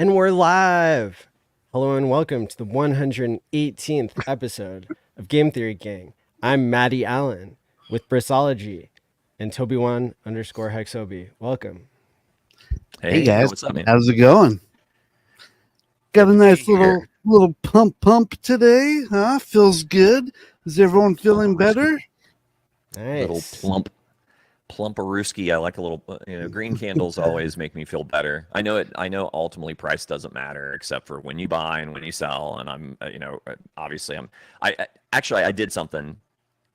And we're live. Hello and welcome to the 118th episode of Game Theory Gang. I'm Maddie Allen with Brisology and Tobiwan _Hexobi. Welcome. Hey guys, what's up, man? how's it going? Got Good a to nice be here. little pump today, huh? Feels good. Is everyone feeling better? Little Nice. plumparooski. I like a little, green candles always make me feel better. I know it. I know ultimately price doesn't matter except for when you buy and when you sell. And I'm, obviously I did something,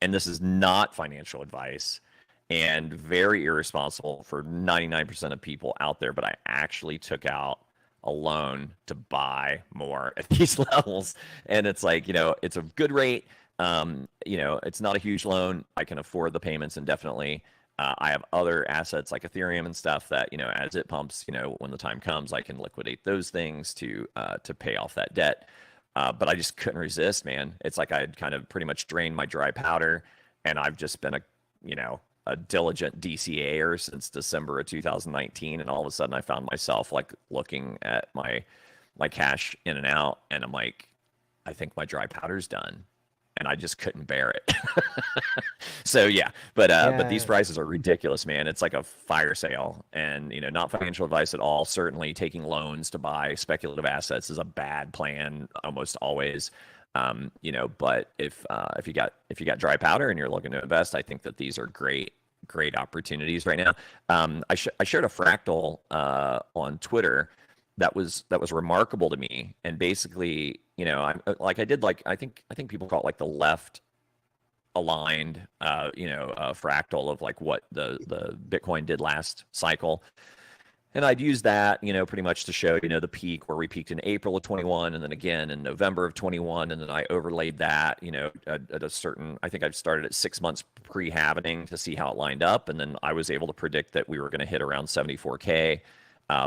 and this is not financial advice and very irresponsible for 99% of people out there, but I actually took out a loan to buy more at these levels. And it's like, it's a good rate. It's not a huge loan. I can afford the payments indefinitely. I have other assets like Ethereum and stuff that, as it pumps, when the time comes, I can liquidate those things to pay off that debt. But I just couldn't resist, man. It's like I had kind of pretty much drained my dry powder, and I've just been a diligent DCAer since December of 2019, and all of a sudden I found myself like looking at my cash in and out, and I'm like, I think my dry powder's done, and I just couldn't bear it. So yeah, but these prices are ridiculous, man. It's like a fire sale, and not financial advice at all. Certainly, taking loans to buy speculative assets is a bad plan almost always. But if you got dry powder and you're looking to invest, I think that these are great opportunities right now. I shared a fractal on Twitter that was remarkable to me, and basically, I'm like I think people call it like the left aligned fractal of like what the Bitcoin did last cycle. And I'd use that, pretty much to show, the peak where we peaked in April of 21 and then again in November of 21. And then I overlaid that, at a certain, I think I've started at 6 months pre-halvening to see how it lined up. And then I was able to predict that we were going to hit around 74K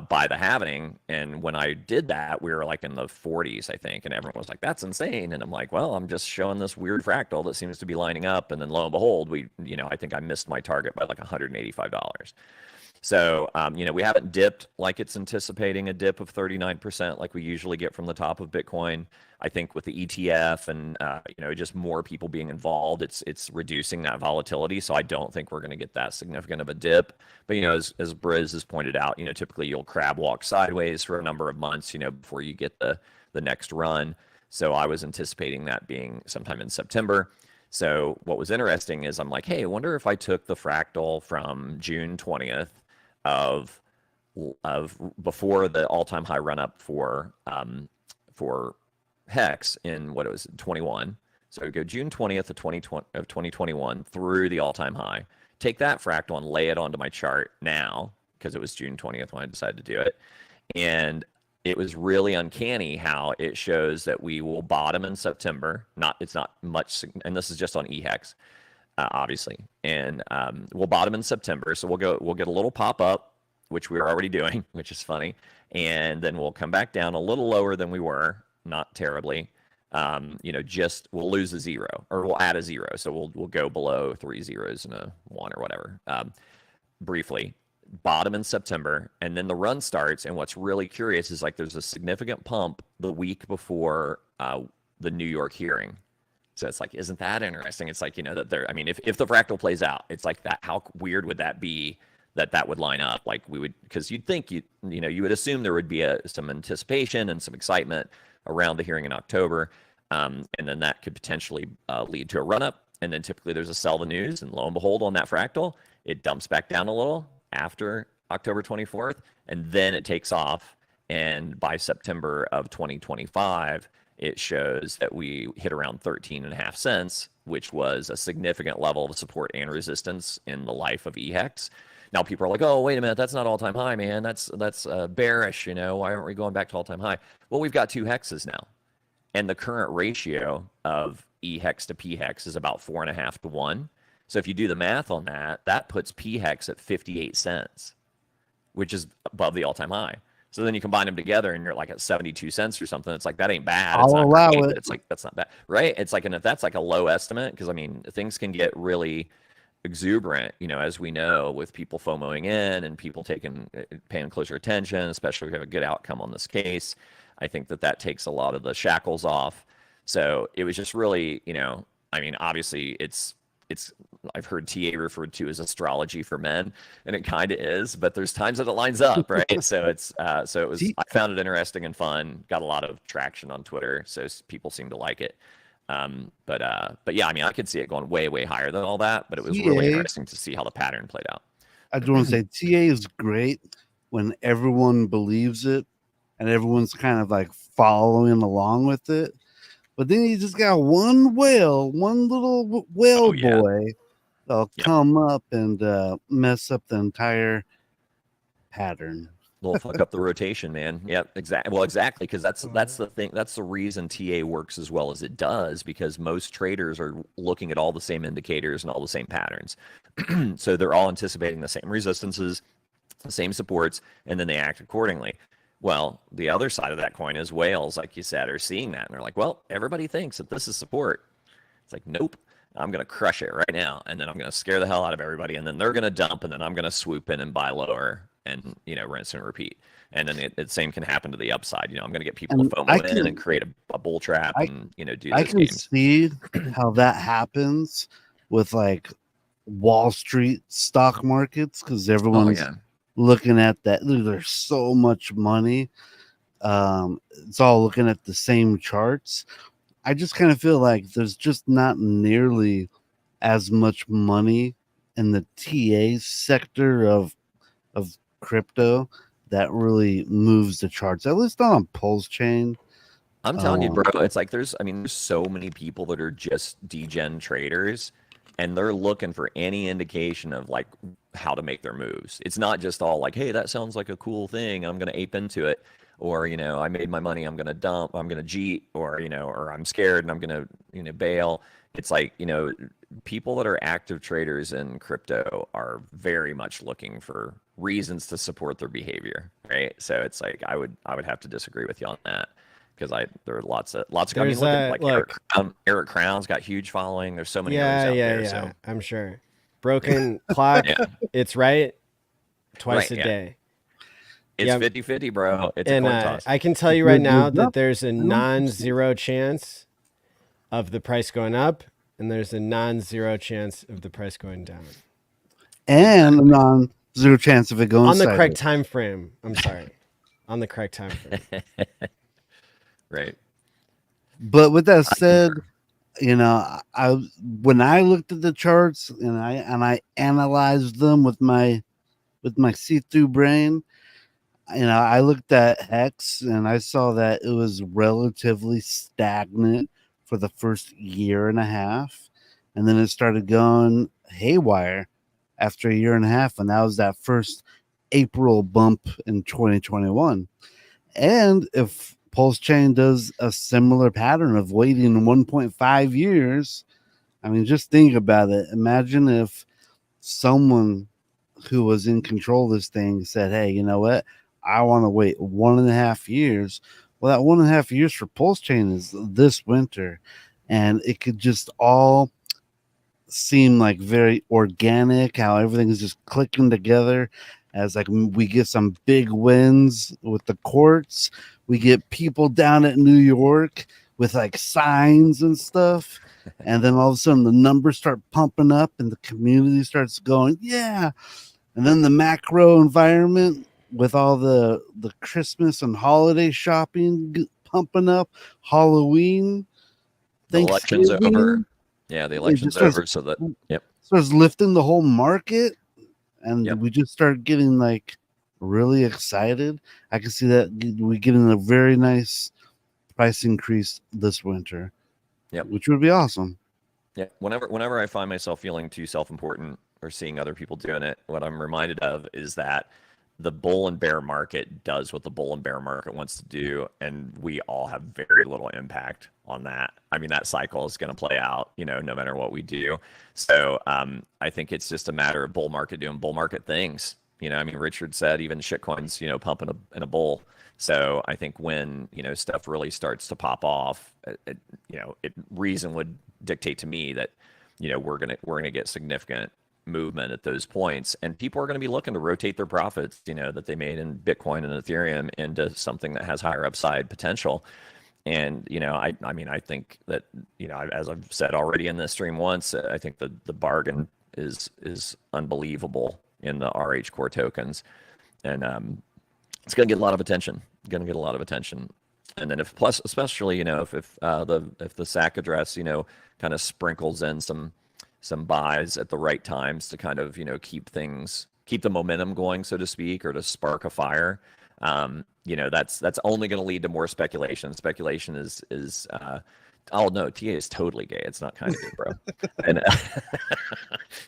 by the halvening. And when I did that, we were like in the 40s, I think. And everyone was like, that's insane. And I'm like, well, I'm just showing this weird fractal that seems to be lining up. And then lo and behold, I think I missed my target by like $185. So, we haven't dipped like it's anticipating a dip of 39% like we usually get from the top of Bitcoin. I think with the ETF and, just more people being involved, it's reducing that volatility. So I don't think we're going to get that significant of a dip. But, as Briz has pointed out, typically you'll crab walk sideways for a number of months, before you get the next run. So I was anticipating that being sometime in September. So what was interesting is I'm like, hey, I wonder if I took the fractal from June 20th of before the all-time high run up for HEX in what it was 21. So we go June 20th of 2021 through the all-time high. Take that fractal and lay it onto my chart now, because it was June 20th when I decided to do it. And it was really uncanny how it shows that we will bottom in September. It's not much, and this is just on HEX. Obviously, and we'll bottom in September. So we'll get a little pop up, which we were already doing, which is funny, and then we'll come back down a little lower than we were, not terribly. Just we'll lose a zero, or we'll add a zero, so we'll go below 3 zeros and a 1 or whatever. Briefly, bottom in September, and then the run starts. And what's really curious is like there's a significant pump the week before the New York hearing. So it's like, isn't that interesting? It's like, that there, I mean, if the fractal plays out, it's like that, how weird would that be that would line up? Like we would, because you'd think, you would assume there would be some anticipation and some excitement around the hearing in October. And then that could potentially lead to a run up. And then typically there's a sell the news, and lo and behold, on that fractal, it dumps back down a little after October 24th. And then it takes off. And by September of 2025, it shows that we hit around 13.5 cents, which was a significant level of support and resistance in the life of HEX. Now people are like, oh, wait a minute, that's not all-time high, man. That's bearish, why aren't we going back to all-time high? Well, we've got 2 hexes now. And the current ratio of HEX to PHEX is about 4.5 to 1. So if you do the math on that, that puts PHEX at 58 cents, which is above the all-time high. So then you combine them together and you're like at 72 cents or something. It's like, that ain't bad. It's I'll not allow great, it. but it's like, that's not bad, right? It's like, and if that's like a low estimate, because I mean, things can get really exuberant, as we know, with people FOMOing in and people paying closer attention, especially if we have a good outcome on this case. I think that takes a lot of the shackles off. So it was just really, obviously it's I've heard TA referred to as astrology for men, and it kind of is, but there's times that it lines up, right? So I found it interesting and fun, got a lot of traction on Twitter, so people seem to like it. But yeah, I could see it going way, way higher than all that, but it was really interesting to see how the pattern played out. I just want to say TA is great when everyone believes it and everyone's kind of like following along with it. But then you just got one little whale boy that'll come up and mess up the entire pattern. We'll fuck up the rotation, man. Yep, exactly. Well, exactly, because that's the thing. That's the reason TA works as well as it does, because most traders are looking at all the same indicators and all the same patterns. So they're all anticipating the same resistances, the same supports, and then they act accordingly. Well, the other side of that coin is whales, like you said, are seeing that, and they're like, well, everybody thinks that this is support. It's like, nope, I'm going to crush it right now, and then I'm going to scare the hell out of everybody, and then they're going to dump, and then I'm going to swoop in and buy lower, and rinse and repeat. And then the same can happen to the upside. I'm going to get people to FOMO in and create a bull trap, and do those I can games. see how that happens with like Wall Street stock markets, because everyone's looking at that. There's so much money. It's all looking at the same charts. I just kind of feel like there's just not nearly as much money in the TA sector of crypto that really moves the charts, at least not on Pulse Chain. I'm telling you, bro, it's like there's so many people that are just degen traders, and they're looking for any indication of like how to make their moves. It's not just all like, hey, that sounds like a cool thing, I'm going to ape into it, or I made my money, I'm going to dump, I'm going to jeet, or or I'm scared and I'm going to bail. It's like, people that are active traders in crypto are very much looking for reasons to support their behavior, right? So it's like I would have to disagree with you on that, because there are lots of Eric Crown's got huge following. There's so many others out there. So I'm sure. Broken clock. It's right twice a day. It's 50-50, bro. It's a coin toss. I can tell you right now that there's a non-zero chance of the price going up, and there's a non-zero chance of the price going down, and a non-zero chance of it going on the sideways. correct time frame. I'm sorry, on the correct time frame. Right. But with that said, when I looked at the charts and I analyzed them with my see-through brain, I looked at HEX and I saw that it was relatively stagnant for the first year and a half, and then it started going haywire after a year and a half, and that was that first April bump in 2021. And if Pulse Chain does a similar pattern of waiting 1.5 years, just think about it. Imagine if someone who was in control of this thing said, hey, you know what, I want to wait 1.5 years. Well, that 1.5 years for Pulse Chain is this winter, and it could just all seem like very organic, how everything is just clicking together as like we get some big wins with the courts. We get people down at New York with like signs and stuff, and then all of a sudden the numbers start pumping up and the community starts going, yeah. And then the macro environment with all the Christmas and holiday shopping pumping up, Halloween, the election's over. Yeah, the election's over, so that starts lifting the whole market, and we just start getting like really excited. I can see that we're getting a very nice price increase this winter, which would be awesome. Yeah, whenever I find myself feeling too self-important or seeing other people doing it, what I'm reminded of is that the bull and bear market does what the bull and bear market wants to do, and we all have very little impact on that. That cycle is going to play out, no matter what we do. So I think it's just a matter of bull market doing bull market things. Richard said even shitcoins, pumping in a bull. So I think when, stuff really starts to pop off, reason would dictate to me that, we're gonna get significant movement at those points, and people are going to be looking to rotate their profits, that they made in Bitcoin and Ethereum into something that has higher upside potential. And I mean, I think that as I've said already in this stream once, I think the bargain is unbelievable in the RH core tokens, and it's going to get a lot of attention. And then especially if the SAC address kind of sprinkles in some buys at the right times to kind of keep the momentum going, so to speak, or to spark a fire. That's only going to lead to more speculation. Speculation is oh no, TA is totally gay. It's not kind of gay, bro. And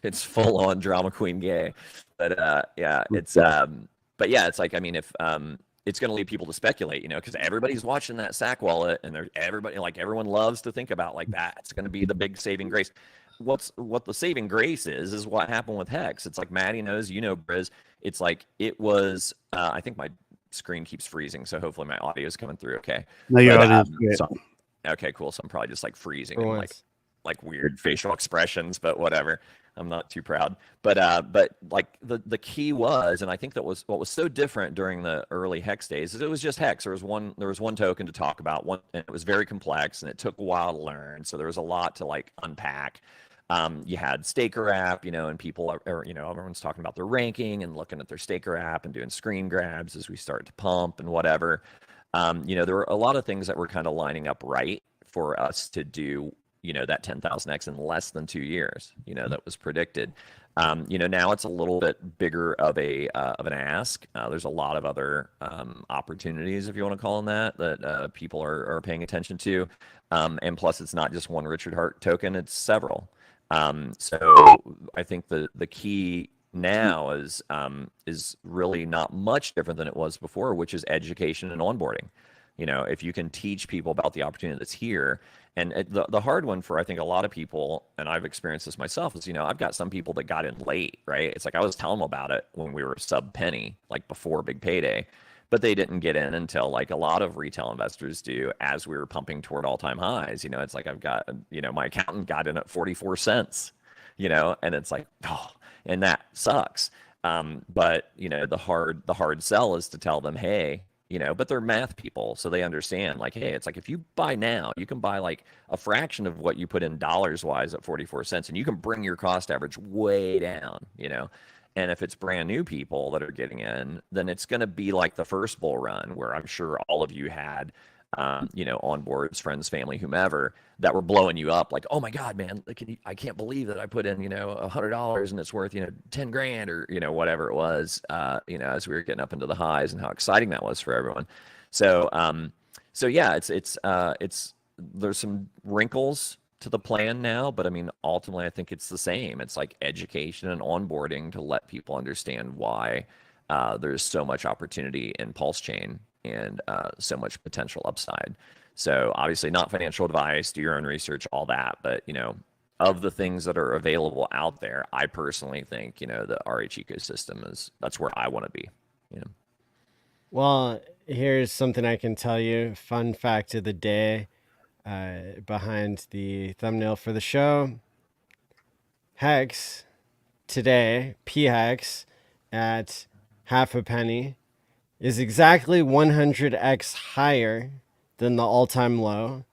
it's full on drama queen gay. But yeah, it's like, I mean, if it's going to lead people to speculate, because everybody's watching that SAC wallet, and everyone loves to think about like that. It's going to be the big saving grace. What the saving grace is what happened with HEX. It's like Maddie knows, Briz. It's like it was. I think my screen keeps freezing, so hopefully my audio is coming through okay. No, your audio is great. Okay, cool. So I'm probably just like freezing and like weird facial expressions, but whatever. I'm not too proud. But like the key was, and I think that was what was so different during the early HEX days, is it was just HEX. There was one token to talk about, and it was very complex, and it took a while to learn. So there was a lot to like unpack. You had Staker app, and people are, everyone's talking about their ranking and looking at their Staker app and doing screen grabs as we start to pump and whatever. There were a lot of things that were kind of lining up right for us to do, that 10,000x in less than 2 years, that was predicted. Now it's a little bit bigger of an ask. There's a lot of other opportunities, if you want to call them that people are paying attention to. And plus, it's not just one Richard Hart token; it's several. So I think the key now is really not much different than it was before, which is education and onboarding. If you can teach people about the opportunity that's here, and the hard one for I think a lot of people, and I've experienced this myself, is I've got some people that got in late, right? It's like I was telling them about it when we were sub penny, like before big payday, but they didn't get in until like a lot of retail investors do as we were pumping toward all-time highs. It's like I've got, my accountant got in at 44 cents, and it's like, oh, and that sucks. But the hard sell is to tell them, hey, but they're math people, so they understand, like, hey, it's like if you buy now, you can buy like a fraction of what you put in dollars wise at 44 cents, and you can bring your cost average way down, And if it's brand new people that are getting in, then it's going to be like the first bull run, where I'm sure all of you had, onboards, friends, family, whomever, that were blowing you up like, oh my God, man, I can't believe that I put in, $100 and it's worth, 10 grand or, whatever it was, as we were getting up into the highs, and how exciting that was for everyone. So yeah, it's there's some wrinkles to the plan now, but I mean, ultimately, I think it's the same. It's like education and onboarding to let people understand why there's so much opportunity in Pulse Chain and so much potential upside. So obviously not financial advice, do your own research, all that. But, of the things that are available out there, I personally think, the RH ecosystem that's where I want to be. Well, here's something I can tell you. Fun fact of the day behind the thumbnail for the show. HEX today, PHEX at half a penny, is exactly 100x higher than the all-time low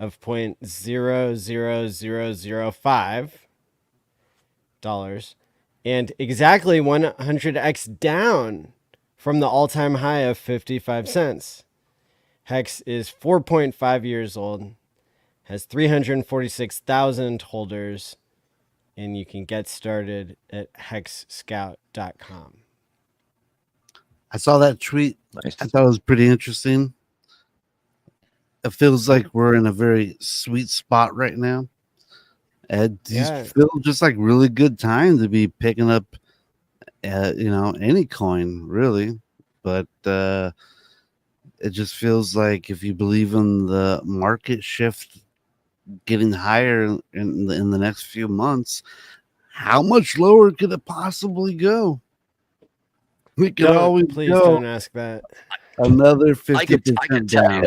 of $0.00005 and exactly 100x down from the all-time high of 55 cents. HEX is 4.5 years old, has 346,000 holders, and you can get started at hexscout.com. I saw that tweet. Nice. I thought it was pretty interesting. It feels like we're in a very sweet spot right now. It feels just like really good time to be picking up, any coin, really. But it just feels like if you believe in the market shift getting higher in the next few months, how much lower could it possibly go? We could always please go don't ask that. another 50% down.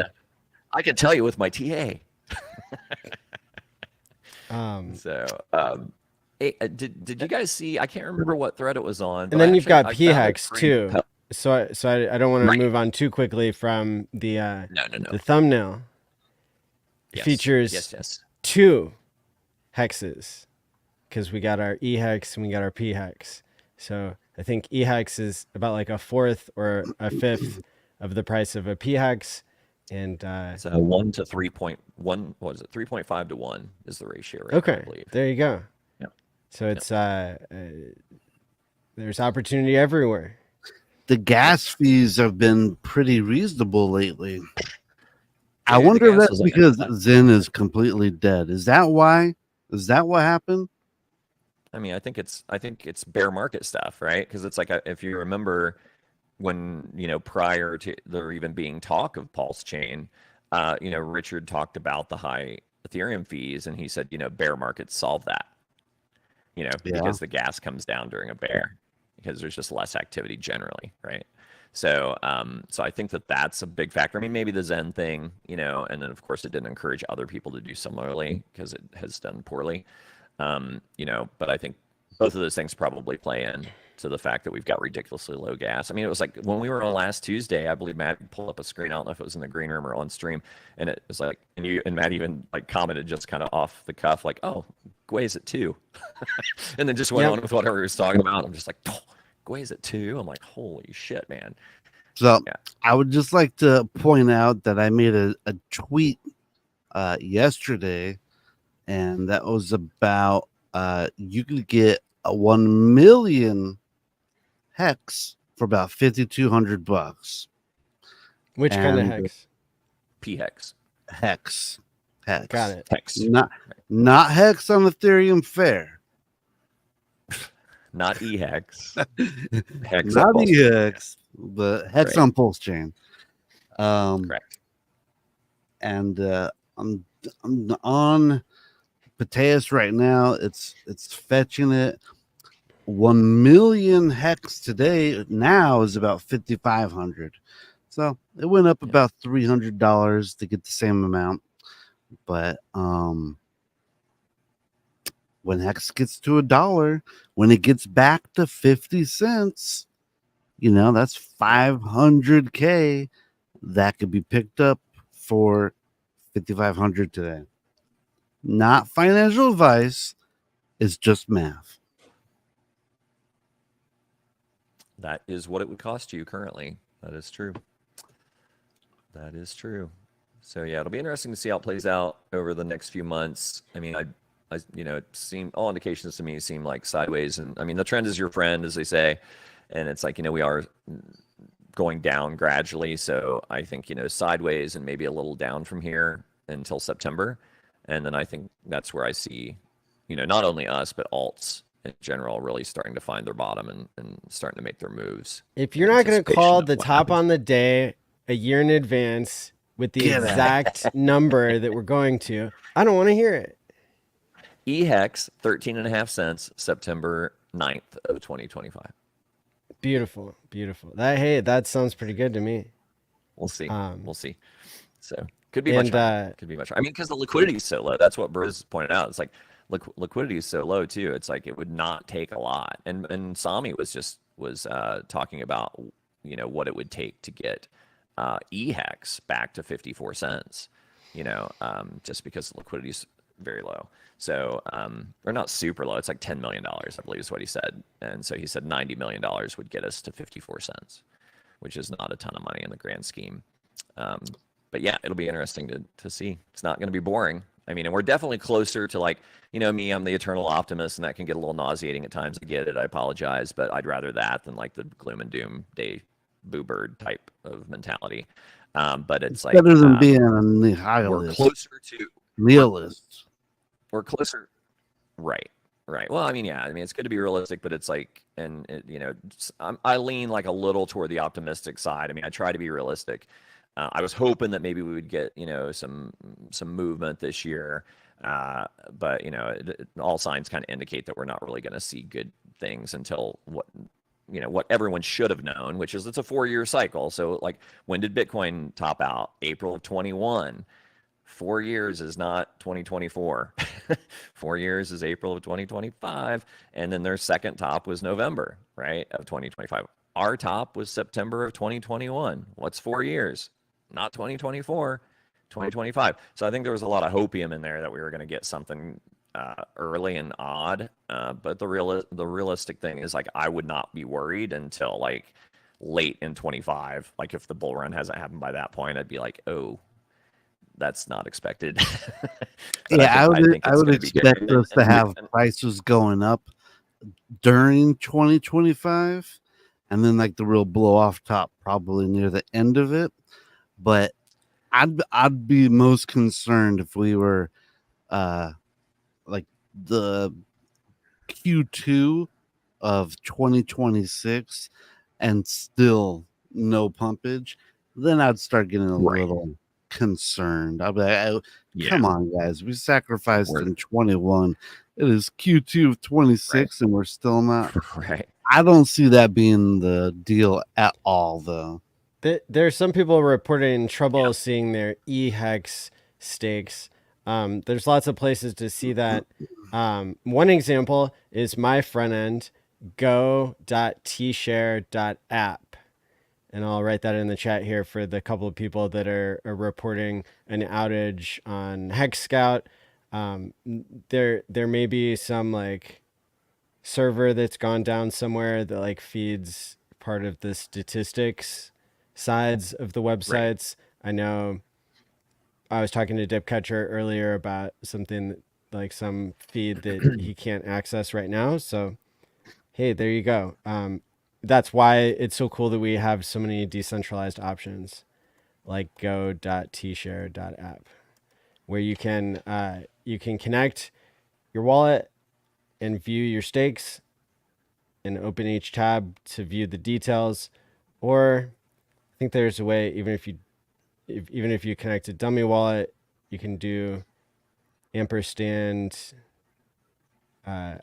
I can tell you with my TA. Hey, did you guys see? I can't remember what thread it was on, but And then you've got I found a PHEX great too. So I don't want to right. move on too quickly from No, no, no. the thumbnail. It Yes, features yes. 2 hexes because we got our EHEX and we got our PHEX. So I think EHEX is about like a fourth or a fifth of the price of a PHEX. And It's a 1 to 3.1. What is it? 3.5 to 1 is the ratio right now, I okay, believe. there you go. Yeah. So it's there's opportunity everywhere. The gas fees have been pretty reasonable lately. I Dude, the wonder if gas that's was like because Zen is completely dead. Is that why? Is that what happened? I mean, I think it's bear market stuff, right? Because it's like if you remember when prior to there even being talk of Pulse Chain, Richard talked about the high Ethereum fees, and he said bear markets solve that, Yeah. because the gas comes down during a bear because there's just less activity generally, right? So, so I think that's a big factor. I mean, maybe the Zen thing, and then of course it didn't encourage other people to do similarly because it has done poorly. But I think both of those things probably play in to the fact that we've got ridiculously low gas. I mean, it was like when we were on last Tuesday, I believe Matt pulled up a screen. I don't know if it was in the green room or on stream, and it was like, and Matt even like commented just kind of off the cuff, like, "Oh, Gwei's at 2," and then just went on with whatever he was talking about. I'm just like, "Oh, Gwei's at 2." I'm like, "Holy shit, man!" So Yeah. I would just like to point out that I made a tweet yesterday, and that was about you could get a 1 million hex for about $5,200. Which kind of And hex? PHEX. hex. Got it. Hex. Not hex on Ethereum Fair. Not EHEX. Hex Not on Pulse. EX, but hex Right. on Pulse Chain. Correct. And I'm on Pateus right now. It's fetching it 1 million hex today. Now is about 5,500. So it went up about $300 to get the same amount. But when hex gets to $1, when it gets back to 50 cents, that's 500K that could be picked up for 5,500 today. Not financial advice, it's just math. That is what it would cost you currently. That is true. That is true. So yeah, it'll be interesting to see how it plays out over the next few months. I mean, it seemed all indications to me seem like sideways, and I mean the trend is your friend, as they say, and it's like we are going down gradually. So I think sideways and maybe a little down from here until September, and then I think that's where I see not only us but alts in general really starting to find their bottom and starting to make their moves. If you're not going to call the top on the day a year in advance with the exact number that we're going to, I don't want to hear it. EHEX 13.5 cents, September 9th of 2025. Beautiful. That sounds pretty good to me. We'll see. We'll see. So could be much. Could be much. I mean, because the liquidity is so low. That's what Bruce pointed out. It's like liquidity is so low too. It's like it would not take a lot. And Sami was talking about what it would take to get EHEX back to 54 cents. Just because liquidity is very low. So, or not super low. It's like $10 million, I believe is what he said. And so he said $90 million would get us to 54 cents, which is not a ton of money in the grand scheme. But yeah, it'll be interesting to see. It's not going to be boring. I mean, and we're definitely closer to like, me, I'm the eternal optimist, and that can get a little nauseating at times. I get it. I apologize, but I'd rather that than like the gloom and doom day boo bird type of mentality. But it's like better than being a nihilist. We're closer to nihilist. We're closer. Right. Well, I mean, yeah. I mean, it's good to be realistic, but it's like, I lean like a little toward the optimistic side. I mean, I try to be realistic. I was hoping that maybe we would get, some movement this year. But all signs kind of indicate that we're not really going to see good things until what everyone should have known, which is it's a 4-year cycle. So like, when did Bitcoin top out? April of 21. 4 years is not 2024. 4 years is April of 2025, and then their second top was November, right, of 2025. Our top was September of 2021. What's 4 years? Not 2024, 2025. So I think there was a lot of hopium in there that we were going to get something early and odd. But the realistic thing is, like, I would not be worried until like late in 25. Like, if the bull run hasn't happened by that point, I'd be like, oh, that's not expected. But Yeah, I think I it's would going to be good. expect us to have prices going up during 2025, and then like the real blow off top probably near the end of it. But I'd be most concerned if we were like the Q2 of 2026 and still no pumpage. Then I'd start getting a Right. little concerned. I'd be like, Yeah. come on, guys, we sacrificed We're- in 21. It is Q2 of 26, and we're still not. Right. I don't see that being the deal at all, though. There's some people reporting trouble seeing their HEX stakes. There's lots of places to see that. One example is my front end, go.tshare.app. And I'll write that in the chat here for the couple of people that are reporting an outage on Hex Scout. There may be some like server that's gone down somewhere that like feeds part of the statistics sides of the websites. I know I was talking to Dipcatcher earlier about something like some feed that he can't access right now. So, hey, there you go. That's why it's so cool that we have so many decentralized options like go.tshare.app, where you can connect your wallet and view your stakes and open each tab to view the details. Or I think there's a way, even if you connect a dummy wallet, you can do ampersand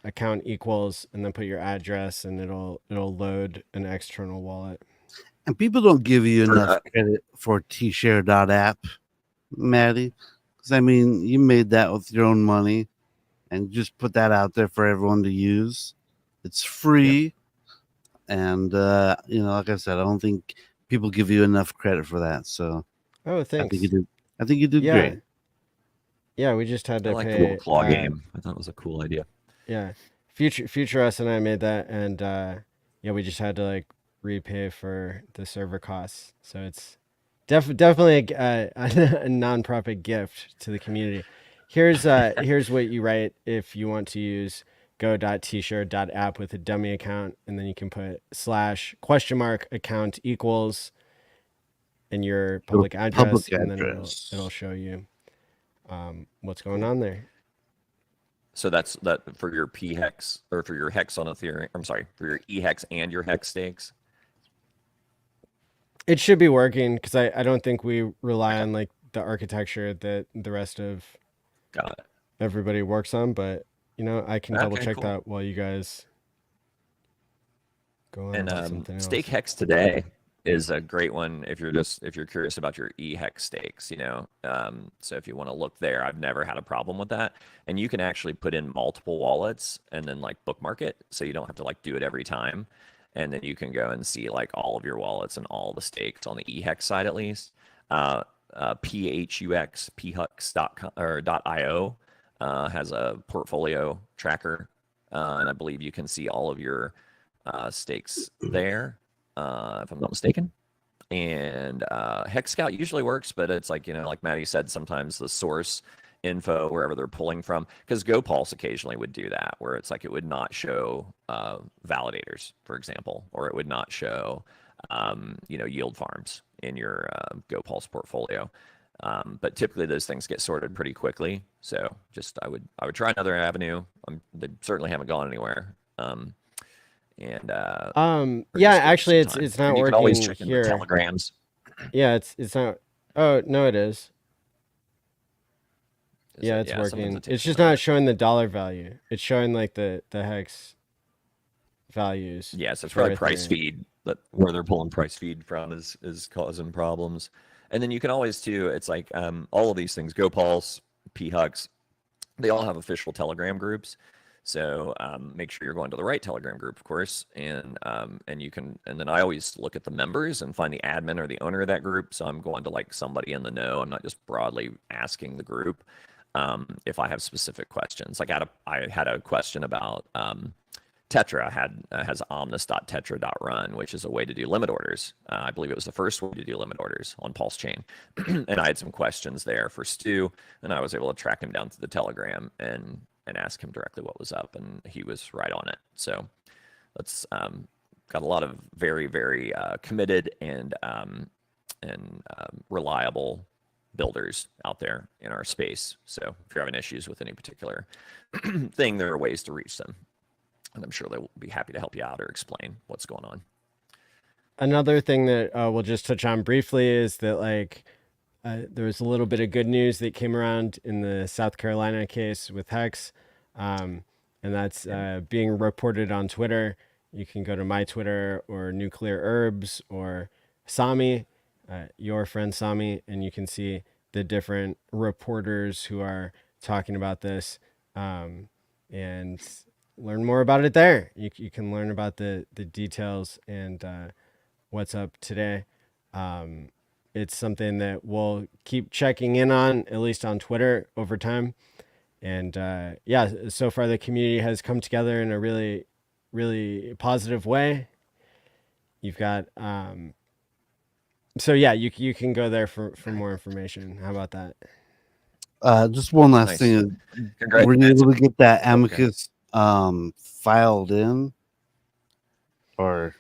account equals and then put your address, and it'll load an external wallet. And people don't give you enough credit for tshare.app, Maddie. Because, I mean, you made that with your own money and just put that out there for everyone to use. It's free. Yep. And, like I said, I don't think people give you enough credit for that. So, oh, thanks. I think you did great. Yeah, we just had to like pay the little claw game. I thought it was a cool idea. Yeah, Future Us and I made that, and we just had to like repay for the server costs. So it's definitely a nonprofit gift to the community. Here's what you write if you want to use go.tshare.app with a dummy account, and then you can put / account equals and your public address, and then it'll show you what's going on there. So that's that for your PHEX or for your hex on Ethereum. I'm sorry, for your EHEX and your hex stakes. It should be working because I don't think we rely on like the architecture that the rest of everybody works on. But I can double check that while you guys go on. And Stake Hex today is a great one if you're curious about your EHEX stakes, so if you want to look there, I've never had a problem with that. And you can actually put in multiple wallets and then like bookmark it, so you don't have to like do it every time. And then you can go and see like all of your wallets and all the stakes on the EHEX side, at least. phux.io has a portfolio tracker, and I believe you can see all of your stakes there, if I'm not mistaken. And Hex Scout usually works, but it's like, like Maddie said, sometimes the source info, wherever they're pulling from, because GoPulse occasionally would do that, where it's like it would not show validators, for example, or it would not show yield farms in your GoPulse portfolio. But typically those things get sorted pretty quickly. So just I would try another avenue. They certainly haven't gone anywhere. Actually it's not working. You can always check in the telegrams. Yeah, it's not. Oh no, it is. It's working. It's just not showing the dollar value. It's showing like the hex values. Yeah, so it's probably price feed. that where they're pulling price feed from is causing problems. And then you can always too. It's like all of these things, GoPulse, PHux, they all have official Telegram groups. So make sure you're going to the right Telegram group, of course, and you can. And then I always look at the members and find the admin or the owner of that group. So I'm going to like somebody in the know. I'm not just broadly asking the group if I have specific questions. Like I had a question about Tetra has omnis.tetra.run, which is a way to do limit orders. I believe it was the first way to do limit orders on Pulse Chain. And I had some questions there for Stu, and I was able to track him down to the Telegram and ask him directly what was up, and he was right on it. So that's got a lot of very, very committed and reliable builders out there in our space. So if you're having issues with any particular thing, there are ways to reach them. And I'm sure they will be happy to help you out or explain what's going on. Another thing that we'll just touch on briefly is that like there was a little bit of good news that came around in the South Carolina case with HEX, and that's being reported on Twitter. You can go to my Twitter or Nuclear Herbs or Sami, your friend Sami, and you can see the different reporters who are talking about this, and learn more about it there. You can learn about the details and what's up today. It's something that we'll keep checking in on, at least on Twitter over time. And yeah, so far the community has come together in a really, really positive way. You've got, so yeah, you can go there for more information. How about that? Just one last Nice. thing. Congrats. Were you able to get that amicus filed in? Or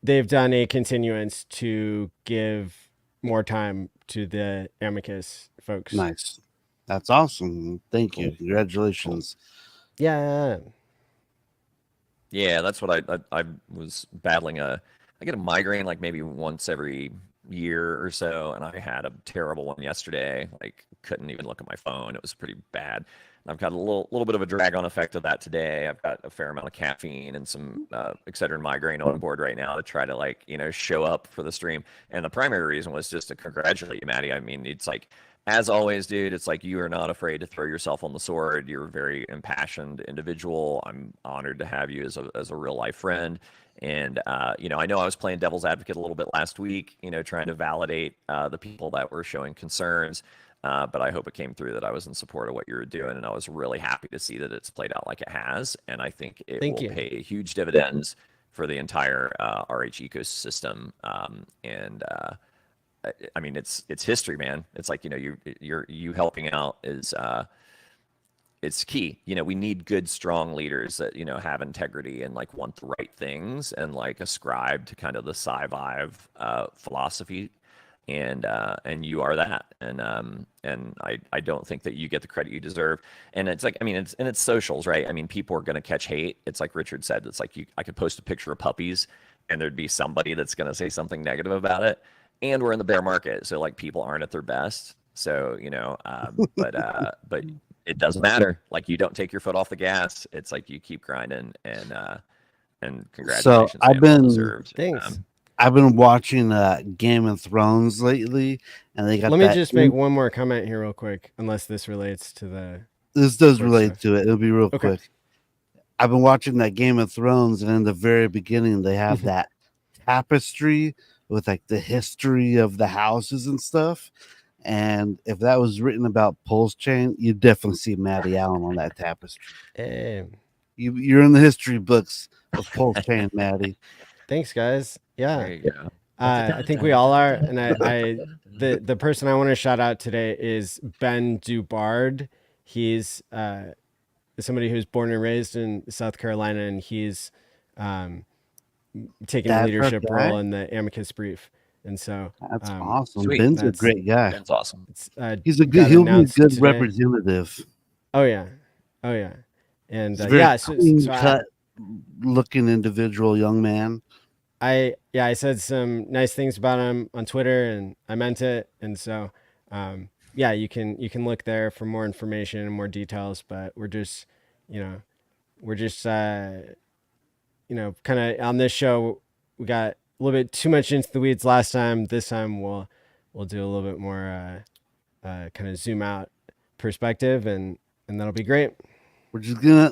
They've done a continuance to give more time to the amicus folks. nice. That's awesome. Thank you. Cool. Congratulations. Yeah. Yeah, that's what I was battling I get a migraine like maybe once every year or so, and I had a terrible one yesterday. Like couldn't even look at my phone. It was pretty bad. And I've got a little bit of a drag on effect of that today. I've got a fair amount of caffeine and some Excedrin migraine on board right now to try to like, show up for the stream. And the primary reason was just to congratulate you, Maddie. I mean, it's like, as always, dude, it's like you are not afraid to throw yourself on the sword. You're a very impassioned individual. I'm honored to have you as a real life friend. And I know I was playing devil's advocate a little bit last week, trying to validate the people that were showing concerns. But I hope it came through that I was in support of what you were doing, and I was really happy to see that it's played out like it has. And I think it will pay huge dividends for the entire RH ecosystem. I mean, it's history, man. It's like you helping out is it's key. We need good, strong leaders that have integrity and like want the right things and like ascribe to kind of the sci-vive philosophy. And you are that, and I don't think that you get the credit you deserve. And it's like, I mean, it's socials, right? I mean, people are going to catch hate. It's like Richard said. It's like I could post a picture of puppies, and there'd be somebody that's going to say something negative about it. And we're in the bear market, so like people aren't at their best. So but it doesn't matter. Like you don't take your foot off the gas. It's like you keep grinding, and congratulations. So I've man, well been deserved. Thanks. I've been watching Game of Thrones lately, and they got. Let me just make one more comment here, real quick, unless this relates to the. This does sports relate stuff. to it. It'll be real Okay. quick. I've been watching that Game of Thrones, and in the very beginning, they have that tapestry with like the history of the houses and stuff. And if that was written about Pulse Chain, you definitely see Maddie Allen on that tapestry. You're in the history books of Pulse Chain, Maddie. Thanks, guys. Yeah. There you go. I think we all are, and the person I want to shout out today is Ben Dubard. He's somebody who's born and raised in South Carolina, and he's taking a leadership role in the amicus brief. And so that's awesome. Sweet. Ben's a great guy. Ben's awesome. He's a good. He'll be a good representative. Oh yeah, and very cut looking individual, young man. I said some nice things about him on Twitter, and I meant it. And so, yeah, you can look there for more information and more details. But we're just kind of on this show. we got a little bit too much into the weeds last time. This time we'll do a little bit more kind of zoom out perspective, and that'll be great. We're gonna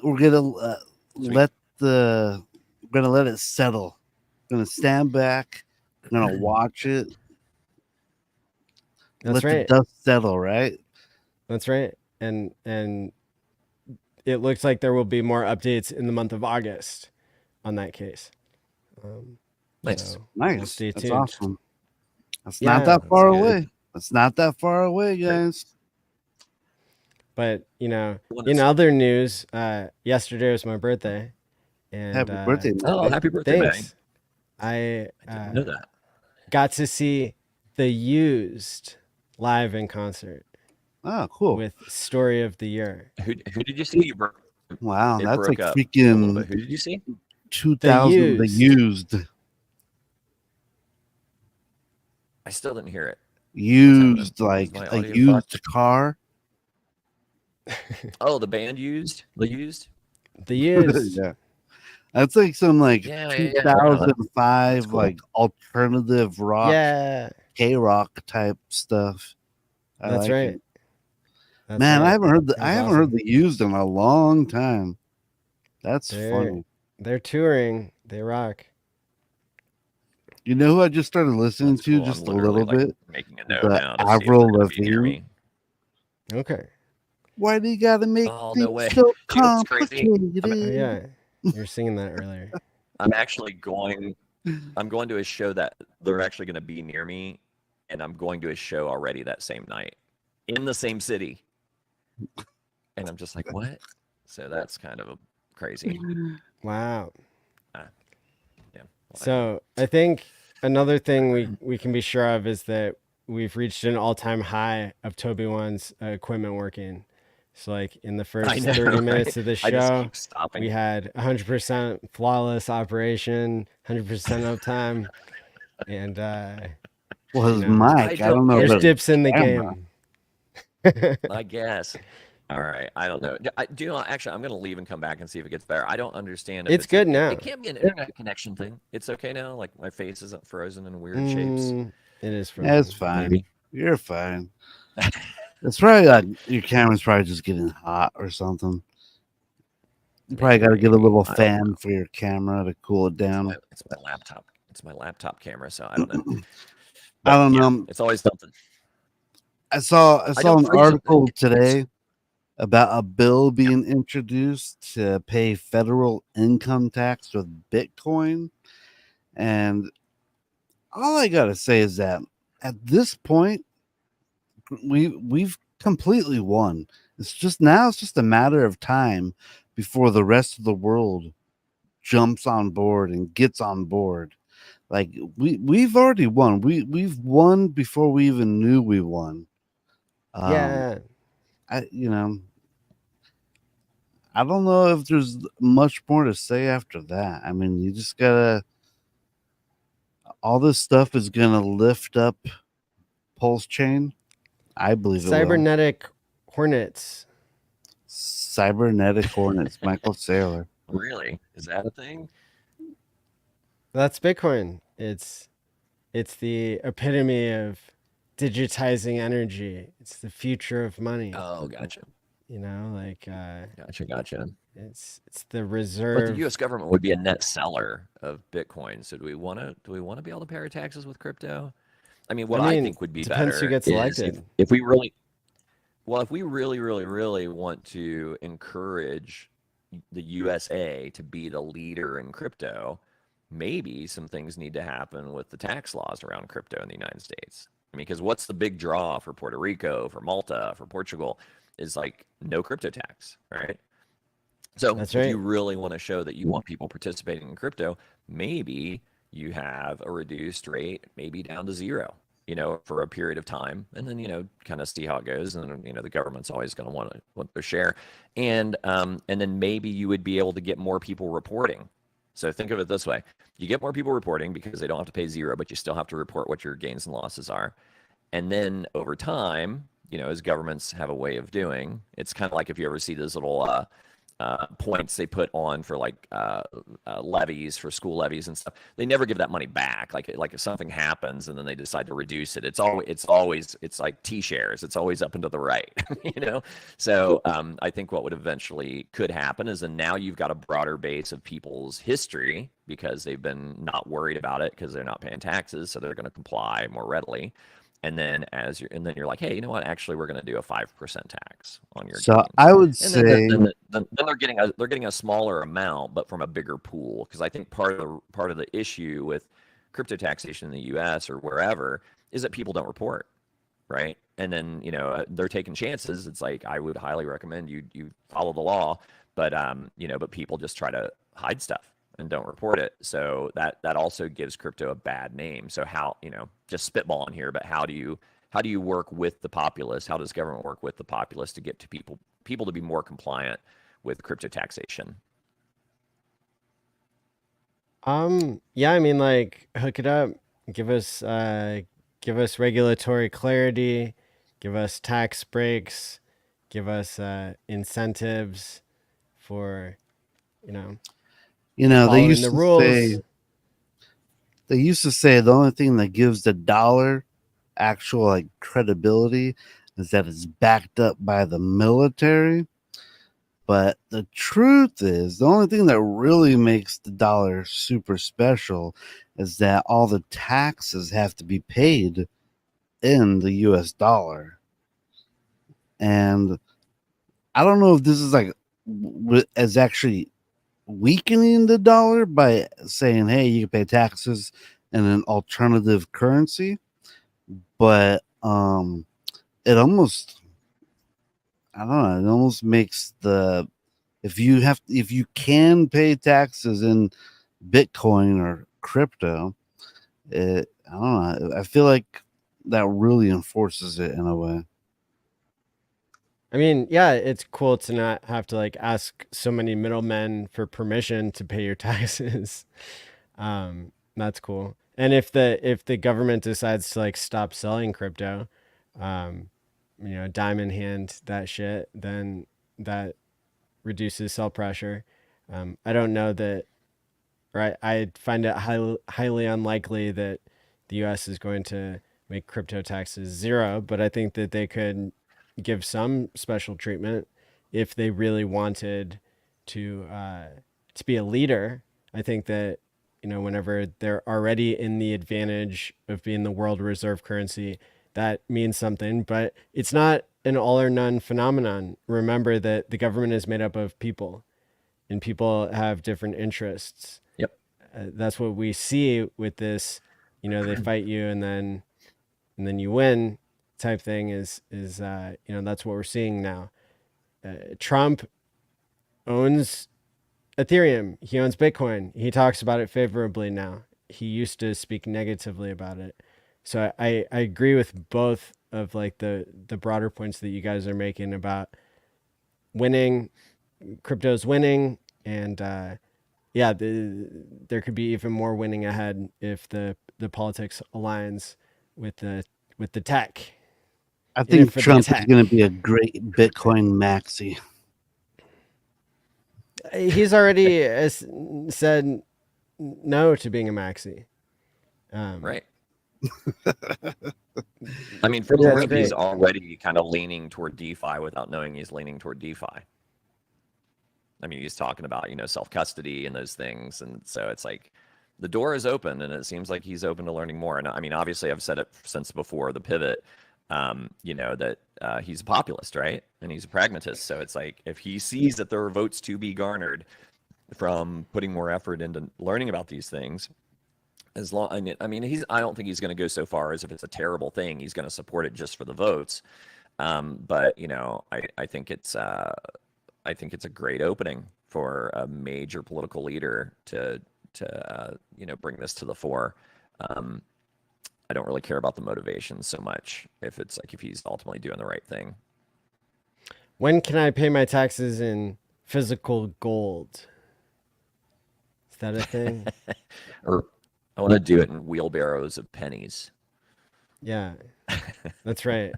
let it settle. We're gonna stand back. We're gonna watch it. That's let right. the dust settle, right? That's right. And it looks like there will be more updates in the month of August on that case. Nice. So Nice. we'll stay That's tuned. awesome. That's Yeah, not that that's far good. away. That's not that far away, guys. But you know, Well, in it's- other news, yesterday was my birthday, and Happy birthday, Oh, man. happy birthday, Manny. thanks. I I didn't know that. got to see The Used live in concert Oh, cool. with Story of the Year. Who did you see? You broke. Wow, It that's broke like up a little freaking bit. Who did you see? 2000. The used. I still didn't hear it. Used, Was like my a audio used car. Oh, the band used. The used. The Used. Yeah. That's like some like Yeah, 2005 That's cool. like alternative rock, Yeah, K-rock type stuff. I that's like right. it. That's Man, right. I haven't heard It was I haven't awesome. heard the used in a long time. That's They're funny. they're touring. They rock. You know who I just started listening That's to cool. just I'm a literally little bit? making a note The now to see if Avril they're gonna be near Lavigne. me. Okay. Why do you gotta make Oh, things no way. so You know what's crazy? complicated? Oh, yeah, you were singing that earlier. I'm actually going. I'm going to a show that they're actually going to be near me, and I'm going to a show already that same night in the same city. And I'm just like, what? So that's kind of crazy. Wow. Yeah. Well, So I think another thing we can be sure of is that we've reached an all-time high of Tobiwan's equipment working. So like in the first I know, 30 minutes right? of the I just show, keep stopping. we had 100% flawless operation, 100% uptime, and Well, his you know, mic. I don't know there's if dips in the camera. game. I guess. All right. I don't know. Do you know, actually, I'm going to leave and come back and see if it gets better. I don't understand if It's good now. It can't be an internet connection thing. It's okay now. Like my face isn't frozen in weird shapes. It is frozen. That's fine. Maybe. You're fine. It's probably like your camera's probably just getting hot or something. You probably got to get a little I don't fan know. for your camera to cool it down. It's my laptop. It's my laptop camera, so I don't know. I don't yeah, know. It's always something. I saw don't an freeze it. article today about a bill being introduced to pay federal income tax with Bitcoin, and all I gotta say is that at this point we've completely won. It's just a matter of time before the rest of the world jumps on board and gets on board. Like we've already won. We've won before we even knew we won. Yeah. I don't know if there's much more to say after that. I mean, you just gotta. All this stuff is gonna lift up Pulse Chain. I believe it will. Cybernetic Hornets. Cybernetic Hornets. Michael Saylor. Really? Is that a thing? That's Bitcoin. It's the epitome of digitizing energy. It's the future of money. Oh, gotcha. You know, like Gotcha. it's the But reserve. the U.S. government would be a net seller of Bitcoin. So do we want to be able to pay our taxes with crypto? I mean, what I think would be depends better who gets is elected. if we really, well, if we really, really, really want to encourage the USA to be the leader in crypto, maybe some things need to happen with the tax laws around crypto in the United States. I mean, because what's the big draw for Puerto Rico, for Malta, for Portugal is like no crypto tax, right? So That's if right. you really want to show that you want people participating in crypto, maybe you have a reduced rate, maybe down to zero, for a period of time, and then kind of see how it goes. And then the government's always going to want their share, and then maybe you would be able to get more people reporting. So think of it this way: you get more people reporting because they don't have to pay zero, but you still have to report what your gains and losses are, and then over time, as governments have a way of doing, it's kind of like if you ever see those little points they put on for like levies for school levies and stuff. They never give that money back. Like if something happens and then they decide to reduce it, it's like T-shares. It's always up and to the right, you know. So I think what would eventually could happen is, and now you've got a broader base of people's history because they've been not worried about it because they're not paying taxes, so they're going to comply more readily. And then you're like, hey, you know what? Actually, we're going to do a 5% tax on your So gains. I would And say, then they're getting a smaller amount, but from a bigger pool. Because I think part of the issue with crypto taxation in the U.S. or wherever is that people don't report, right? And then they're taking chances. It's like I would highly recommend you follow the law, but but people just try to hide stuff and don't report it. So that also gives crypto a bad name. So how, just spitballing here, but how do you work with the populace? How does government work with the populace to get to people to be more compliant with crypto taxation? Yeah, I mean, like, hook it up, give us regulatory clarity, give us tax breaks, give us incentives for they following used the to rules. say the only thing that gives the dollar actual like credibility is that it's backed up by the military. But the truth is, the only thing that really makes the dollar super special is that all the taxes have to be paid in the US dollar. And I don't know if this is like as actually weakening the dollar by saying, hey, you can pay taxes in an alternative currency, but it almost, I don't know, it almost makes the, if you can pay taxes in Bitcoin or crypto, I don't know, I feel like that really enforces it in a way. I mean, yeah, it's cool to not have to like ask so many middlemen for permission to pay your taxes. That's cool. And if the government decides to like stop selling crypto, um, diamond hand that shit, then that reduces sell pressure. I don't know that, right? I find it highly unlikely that the U.S. is going to make crypto taxes zero, but I think that they could give some special treatment if they really wanted to be a leader. I think that whenever they're already in the advantage of being the world reserve currency, that means something. But it's not an all or none phenomenon. Remember that the government is made up of people, and people have different interests. Yep. That's what we see with this. They fight you, and then you win type thing is that's what we're seeing now. Trump owns Ethereum. He owns Bitcoin. He talks about it favorably now. He used to speak negatively about it. So I agree with both of like the broader points that you guys are making about winning, crypto's winning, and yeah, there could be even more winning ahead if the politics aligns with the tech. I In it think for the Trump is tech. going to be a great Bitcoin maxi. He's already said no to being a maxi. Right. I mean, That's Trump, great. he's already kind of leaning toward DeFi without knowing he's leaning toward DeFi. I mean, he's talking about, self-custody and those things. And so it's like the door is open, and it seems like he's open to learning more. And I mean, obviously I've said it since before the pivot, that he's a populist, right? And he's a pragmatist. So it's like, if he sees that there are votes to be garnered from putting more effort into learning about these things, as long, I mean, I don't think he's going to go so far as if it's a terrible thing, he's going to support it just for the votes. But I think it's a great opening for a major political leader to bring this to the fore. I don't really care about the motivation so much if he's ultimately doing the right thing. When can I pay my taxes in physical gold? Is that a thing? Or I want to do it in wheelbarrows of pennies. Yeah, that's right.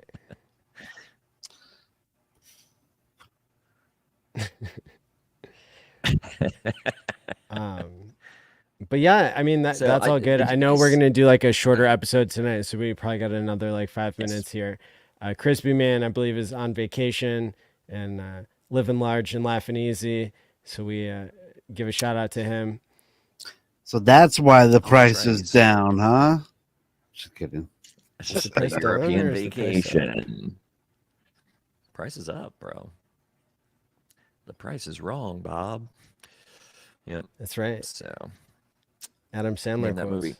But yeah, I mean So that's all good. did I you know we're guys? gonna do like a shorter episode tonight, so we probably got another like 5 minutes Yes. here. ChrispyMan, I believe, is on vacation and living large and laughing easy. So we give a shout out to him. So that's why the Oh, that's price right. is down, huh? Just kidding. Is the price down European or is the price up? vacation. Price is up, bro. The price is wrong, Bob. Yeah. That's right. So Adam Sandler name that quotes. movie.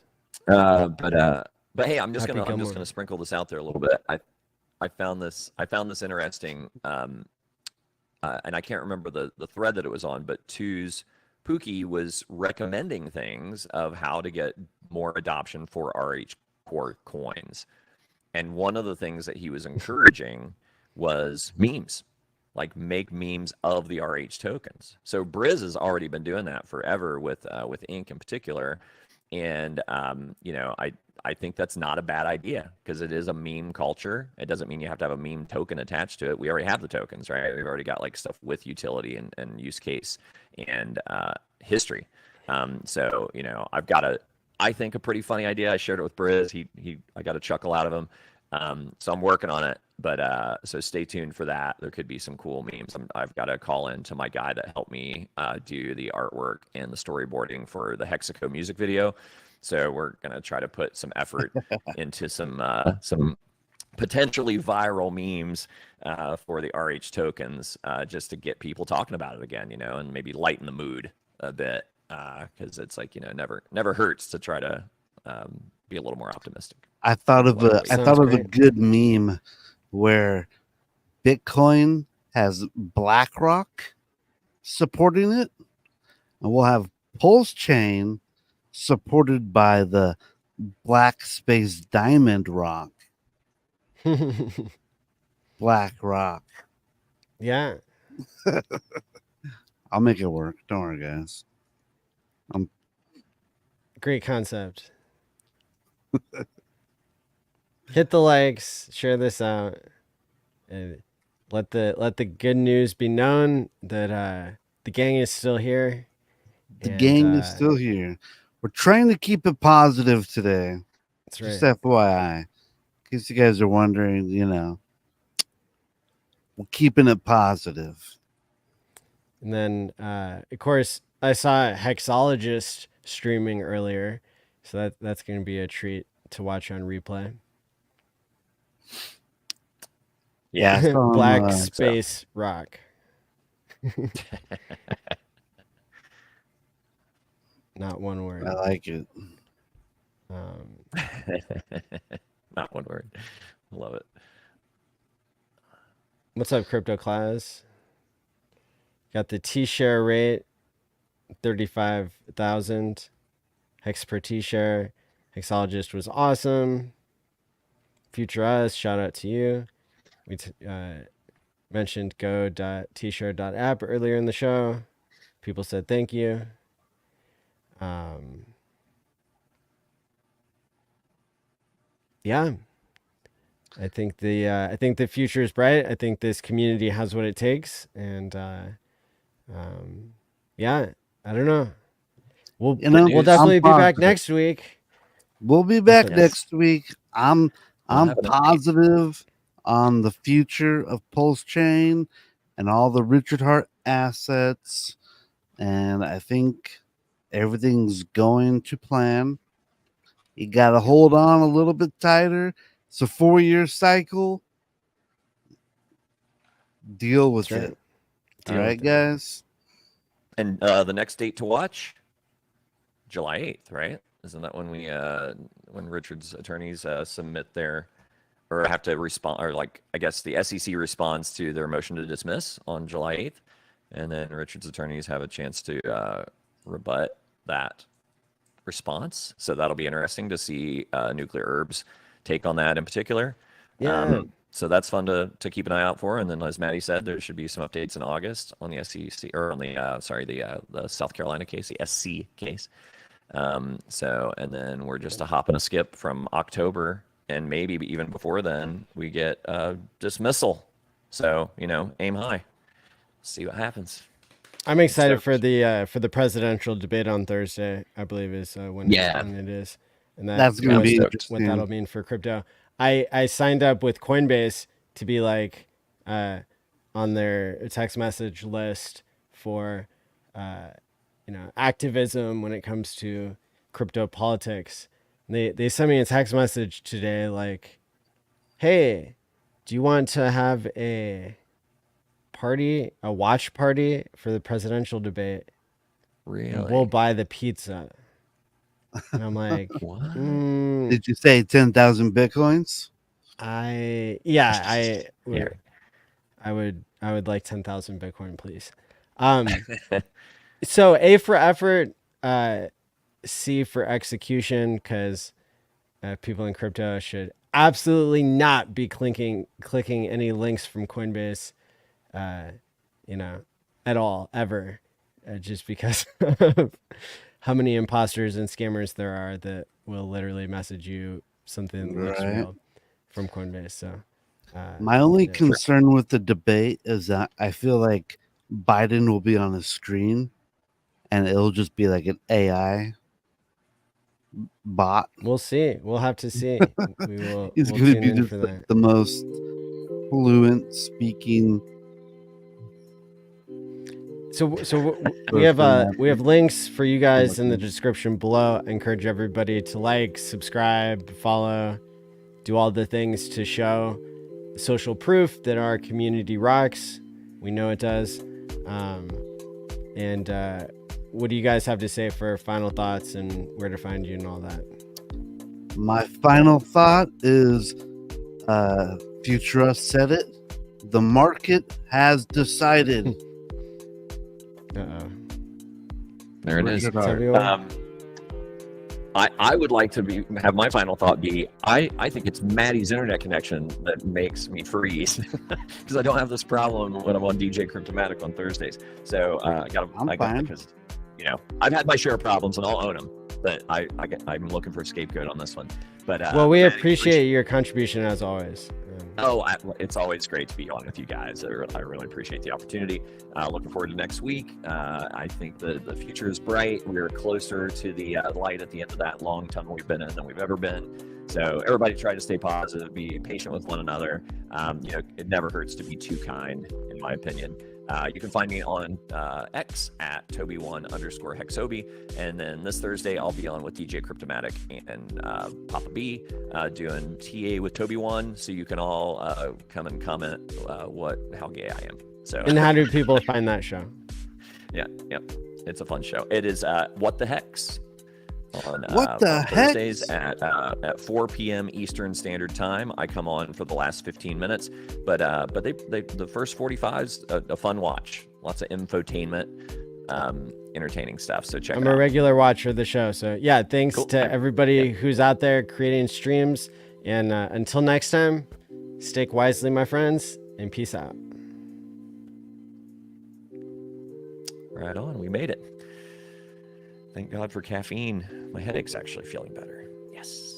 But hey, Happy I'm just Gilmore. gonna sprinkle this out there a little bit. I found this interesting. And I can't remember the thread that it was on, but Pookie was recommending things of how to get more adoption for RH core coins. And one of the things that he was encouraging was memes, like make memes of the RH tokens. So Briz has already been doing that forever with Ink in particular, and I think that's not a bad idea because it is a meme culture. It doesn't mean you have to have a meme token attached to it. We already have the tokens, right? We've already got like stuff with utility and use case and history. So I've got I think a pretty funny idea. I shared it with Briz. I got a chuckle out of him. So I'm working on it, but so stay tuned for that. There could be some cool memes. I've got to call in to my guy that helped me do the artwork and the storyboarding for the Hexaco music video. So we're gonna try to put some effort into some potentially viral memes for the RH tokens, just to get people talking about it again, and maybe lighten the mood a bit, because it's like never hurts to try to be a little more optimistic. I thought of a good meme where Bitcoin has BlackRock supporting it, and we'll have Pulse Chain supported by the Black Space Diamond Rock. Black Rock. Yeah. I'll make it work. Don't worry, guys. Great concept. Hit the likes, share this out, and let the good news be known that the gang is still here. The gang is still here. We're trying to keep it positive today. That's right. Just FYI. In case you guys are wondering, we're keeping it positive. And then, of course, I saw Hexologist streaming earlier, so that's going to be a treat to watch on replay. Yeah, Black Space Rock. Not one word. I like it. Not one word. Love it. What's up, Crypto Class? Got the T-share rate, 35,000 hex per T-share. Hexologist was awesome. Future Us, shout out to you. We mentioned go.tshare.app earlier in the show. People said thank you. Yeah, I think the future is bright. I think this community has what it takes, and yeah, I don't know. We'll definitely be back next week. We'll be back next week. I'm positive on the future of Pulse Chain and all the Richard Hart assets, and I think everything's going to plan. You got to hold on a little bit tighter. It's a 4-year cycle. Deal with it. All right, guys. And the next date to watch, July 8th, right? Isn't that when when Richard's attorneys submit their, or have to respond, or like I guess the SEC responds to their motion to dismiss on July 8th, and then Richard's attorneys have a chance to rebut that response. So that'll be interesting to see Nuclear Herb's take on that in particular. Yeah. So that's fun to keep an eye out for. And then, as Maddie said, there should be some updates in August on the SEC, or on the South Carolina case, the SC case. So, and then we're just a hop and a skip from October, and maybe even before then we get dismissal. So, aim high. See what happens. I'm excited So, for the presidential debate on Thursday. I believe is yeah, when it is, and That's yeah, going to I'm be stoked. what that'll interesting. mean for crypto. I signed up with Coinbase to be like on their text message list for activism when it comes to crypto politics. And they sent me a text message today like, "Hey, do you want to have a watch party for the presidential debate, and we'll Really? buy the pizza?" And I'm like, What? Did you say 10,000 bitcoins? I Yeah. I would like 10,000 Bitcoin, please. Um, so A for effort, C for execution, because people in crypto should absolutely not be clicking any links from Coinbase, uh, you know, at all ever, just because of how many imposters and scammers there are that will literally message you something that looks Right. real from Coinbase. So, My only yeah. Sure. concern with the debate is that I feel like Biden will be on the screen and it'll just be like an AI bot. We'll see. We'll have to see. He's We'll going to tune be in just for like that. the most fluent speaking We person we have ever. links for you I'm guys in the looking. description below. I encourage everybody to like, subscribe, follow, do all the things to show social proof that our community rocks. We know it does. Um, and what do you guys have to say for final thoughts and where to find you and all that? My final thought is Futura said it. The market has decided. Uh-oh. There it is. Tobiwan? I would like to have my final thought be I think it's Maddie's internet connection that makes me freeze because I don't have this problem when I'm on DJ Cryptomatic on Thursdays. So I got fine. because I've had my share of problems and I'll own them, but I'm looking for a scapegoat on this one. But Well, we Maddie, appreciate your contribution as always. it's always great to be on with you guys. I really appreciate the opportunity. Looking forward to next week. I think the future is bright. We're closer to the light at the end of that long tunnel we've been in than we've ever been. So everybody try to stay positive, be patient with one another. It never hurts to be too kind, in my opinion. You can find me on X at Tobiwan_Hexobi. And then this Thursday, I'll be on with DJ Cryptomatic and Papa B doing TA with Tobiwan. So you can all come and comment how gay I am. So And how do people find that show? yeah. It's a fun show. It is What the Hex on Thursdays at 4 p.m. Eastern Standard Time. I come on for the last 15 minutes, but the first 45's a fun watch. Lots of infotainment, entertaining stuff. So check it I'm out. a regular watcher of the show. So yeah, thanks Cool. to everybody who's out there creating streams. And until next time, stake wisely, my friends, and peace out. Right on. We made it. Thank God for caffeine. My headache's actually feeling better. Yes.